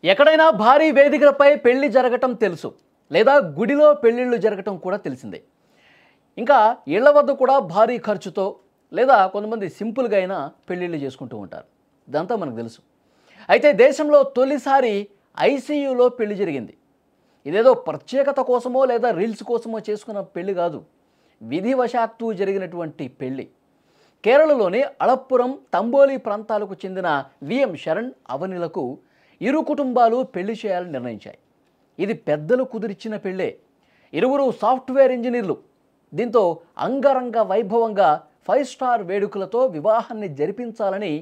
ఎక్కడైనా భారీ వేదికలపై పెళ్లి జరగటం తెలుసు, లేదా గుడిలో పెళ్లిళ్ళు జరగటం కూడా తెలిసిందే. ఇంకా ఇళ్ల వద్ద కూడా భారీ ఖర్చుతో లేదా కొంతమంది సింపుల్గా అయినా పెళ్లిళ్ళు చేసుకుంటూ ఉంటారు. ఇదంతా మనకు తెలుసు. అయితే దేశంలో తొలిసారి ఐసీయూలో పెళ్లి జరిగింది. ఇదేదో ప్రత్యేకత కోసమో లేదా రీల్స్ కోసమో చేసుకున్న పెళ్లి కాదు, విధివశాత్తు జరిగినటువంటి పెళ్లి. కేరళలోని అళప్పురం, తంబోలి ప్రాంతాలకు చెందిన విఎం శరణ్, అవనిలకు ఇరు కుటుంబాలు పెళ్లి చేయాలని నిర్ణయించాయి. ఇది పెద్దలు కుదిర్చిన పెళ్ళే. ఇరువురు సాఫ్ట్వేర్ ఇంజనీర్లు. దీంతో అంగరంగ వైభవంగా 5 స్టార్ వేడుకలతో వివాహాన్ని జరిపించాలని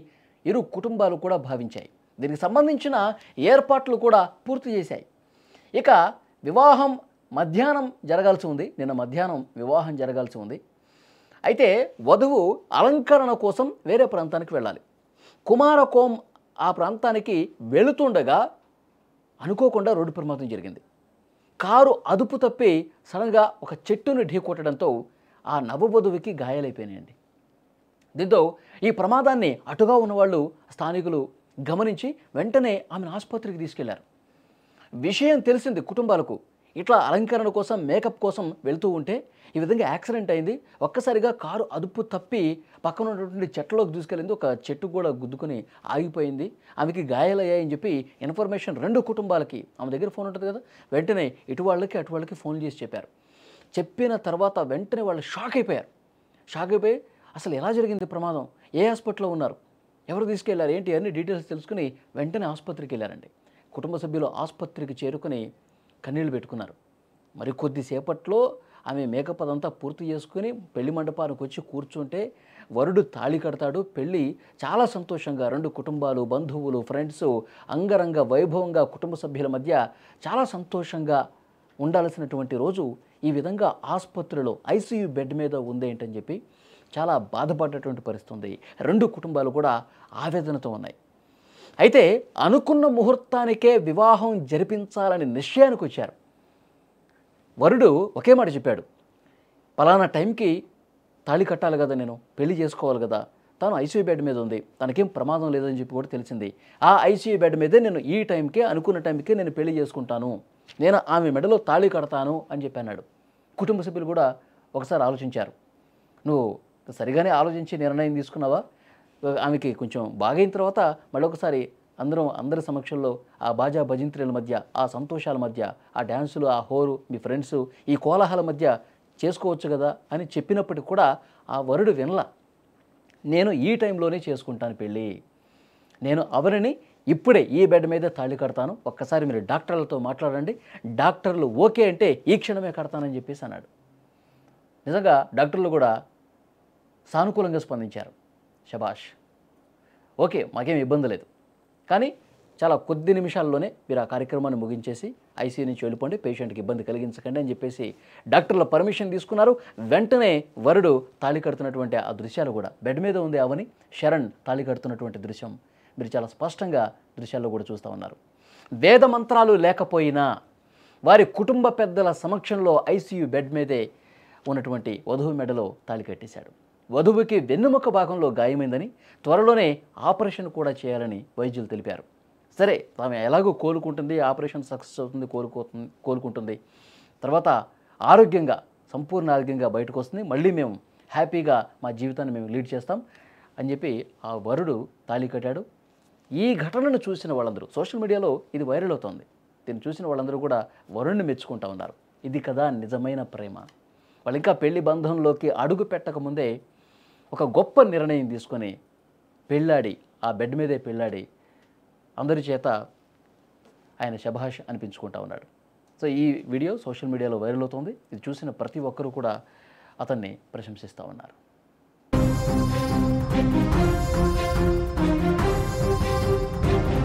ఇరు కుటుంబాలు కూడా భావించాయి. దీనికి సంబంధించిన ఏర్పాట్లు కూడా పూర్తి చేశాయి. ఇక వివాహం మధ్యాహ్నం జరగాల్సి ఉంది. నిన్న మధ్యాహ్నం వివాహం జరగాల్సి ఉంది. అయితే వధువు అలంకరణ కోసం వేరే ప్రాంతానికి వెళ్ళాలి. కుమారకోమ్ ఆ ప్రాంతానికి వెళుతుండగా అనుకోకుండా రోడ్డు ప్రమాదం జరిగింది. కారు అదుపు తప్పి సడన్గా ఒక చెట్టును ఢీకొట్టడంతో ఆ నవవధువుకి గాయాలైపోయినాయండి. దీంతో ఈ ప్రమాదాన్ని అటుగా ఉన్నవాళ్ళు స్థానికులు గమనించి వెంటనే ఆమెను ఆసుపత్రికి తీసుకెళ్లారు. విషయం తెలిసింది కుటుంబాలకు. ఇట్లా అలంకరణ కోసం, మేకప్ కోసం వెళ్తూ ఉంటే ఈ విధంగా యాక్సిడెంట్ అయింది. ఒక్కసారిగా కారు అదుపు తప్పి పక్కన ఉన్నటువంటి చెట్లలోకి తీసుకెళ్ళింది. ఒక చెట్టు కూడా గుద్దుకొని ఆగిపోయింది. ఆమెకి గాయాలయ్యాయని చెప్పి ఇన్ఫర్మేషన్ 2 కుటుంబాలకి, ఆమె దగ్గర ఫోన్ ఉంటుంది కదా, వెంటనే ఇటు వాళ్ళకి అటు వాళ్ళకి ఫోన్ చేసి చెప్పారు. చెప్పిన తర్వాత వెంటనే వాళ్ళు షాక్ అయిపోయి అసలు ఎలా జరిగింది ప్రమాదం, ఏ హాస్పిటల్లో ఉన్నారు, ఎవరు తీసుకెళ్లారు, ఏంటి అన్ని డీటెయిల్స్ తెలుసుకుని వెంటనే ఆసుపత్రికి వెళ్ళారండి. కుటుంబ సభ్యులు ఆసుపత్రికి చేరుకుని కన్నీళ్లు పెట్టుకున్నారు. మరి కొద్దిసేపట్లో ఆమె మేకప్ అదంతా పూర్తి చేసుకుని పెళ్లి మండపానికి వచ్చి కూర్చుంటే వరుడు తాళి కడతాడు. పెళ్ళి చాలా సంతోషంగా 2 కుటుంబాలు, బంధువులు, ఫ్రెండ్స్ అంగరంగ వైభవంగా కుటుంబ సభ్యుల మధ్య చాలా సంతోషంగా ఉండాల్సినటువంటి రోజు ఈ విధంగా ఆసుపత్రిలో ఐసీయూ బెడ్ మీద ఉందేంటని చెప్పి చాలా బాధపడ్డటువంటి పరిస్థితి ఉంది. 2 కుటుంబాలు కూడా ఆవేదనతో ఉన్నాయి. అయితే అనుకున్న ముహూర్తానికే వివాహం జరిపించాలని నిశ్చయానికి వచ్చారు. వరుడు ఒకే మాట చెప్పాడు, పలానా టైంకి తాళి కట్టాలి కదా, నేను పెళ్లి చేసుకోవాలి కదా, తను ఐసీయూ బెడ్ మీద ఉంది, తనకేం ప్రమాదం లేదని చెప్పి కూడా తెలిసింది. ఆ ఐసీయూ బెడ్ మీదే నేను ఈ టైంకే, అనుకున్న టైంకే నేను పెళ్లి చేసుకుంటాను, నేను ఆమె మెడలో తాళి కడతాను అని చెప్పి అన్నాడు. కుటుంబ సభ్యులు కూడా ఒకసారి ఆలోచించారు. నువ్వు సరిగానే ఆలోచించి నిర్ణయం తీసుకున్నావా? ఆమెకి కొంచెం బాగైన తర్వాత మళ్ళొకసారి అందరి సమక్షంలో ఆ బాజా భజంత్రీల మధ్య, ఆ సంతోషాల మధ్య, ఆ డ్యాన్సులు, ఆ హోరు, మీ ఫ్రెండ్స్, ఈ కోలాహల మధ్య చేసుకోవచ్చు కదా అని చెప్పినప్పటికి కూడా ఆ వరుడు వినలా. నేను ఈ టైంలోనే చేసుకుంటాను పెళ్ళి, నేను అవరిని ఇప్పుడే ఈ బెడ్ మీద తాళి కడతాను, ఒక్కసారి మీరు డాక్టర్లతో మాట్లాడండి, డాక్టర్లు ఓకే అంటే ఈ క్షణమే కడతానని చెప్పేసి అన్నాడు. నిజంగా డాక్టర్లు కూడా సానుకూలంగా స్పందించారు. శబాష్, ఓకే, మాకేం ఇబ్బంది లేదు, కానీ చాలా కొద్ది నిమిషాల్లోనే మీరు ఆ కార్యక్రమాన్ని ముగించేసి ఐసీయూ నుంచి వెళ్ళిపోండి, పేషెంట్కి ఇబ్బంది కలిగించకండి అని చెప్పేసి డాక్టర్ల పర్మిషన్ తీసుకున్నారు. వెంటనే వరుడు తాళి కడుతున్నటువంటి ఆ దృశ్యాలు కూడా, బెడ్ మీద ఉంది అవని, శరణ్ తాళి కడుతున్నటువంటి దృశ్యం మీరు చాలా స్పష్టంగా దృశ్యాల్లో కూడా చూస్తూ ఉన్నారు. వేద మంత్రాలు లేకపోయినా వారి కుటుంబ పెద్దల సమక్షంలో ఐసీయూ బెడ్ మీదే ఉన్నటువంటి వధువు మెడలో తాళి కట్టేశాడు. వధువుకి వెన్నుముక భాగంలో గాయమైందని, త్వరలోనే ఆపరేషన్ కూడా చేయాలని వైద్యులు తెలిపారు. సరే, ఆమె ఎలాగో కోలుకుంటుంది, ఆపరేషన్ సక్సెస్ అవుతుంది, కోలుకుంటుంది, తర్వాత ఆరోగ్యంగా, సంపూర్ణ ఆరోగ్యంగా బయటకు వస్తుంది, మళ్ళీ మేము హ్యాపీగా మా జీవితాన్ని మేము లీడ్ చేస్తాం అని చెప్పి ఆ వరుడు తాళి కట్టాడు. ఈ ఘటనను చూసిన వాళ్ళందరూ, సోషల్ మీడియాలో ఇది వైరల్ అవుతోంది, దీన్ని చూసిన వాళ్ళందరూ కూడా వరుణ్ణి మెచ్చుకుంటూ ఉన్నారు. ఇది కదా నిజమైన ప్రేమ. వాళ్ళు ఇంకా పెళ్లి బంధంలోకి అడుగు పెట్టకముందే ఒక గొప్ప నిర్ణయం తీసుకొని పెళ్ళాడి, ఆ బెడ్ మీదే పెళ్ళాడి అందరి చేత ఆయన శభాష్ అనిపించుకుంటా ఉన్నాడు. సో ఈ వీడియో సోషల్ మీడియాలో వైరల్ అవుతుంది. ఇది చూసిన ప్రతి ఒక్కరూ కూడా అతన్ని ప్రశంసిస్తూ ఉన్నారు.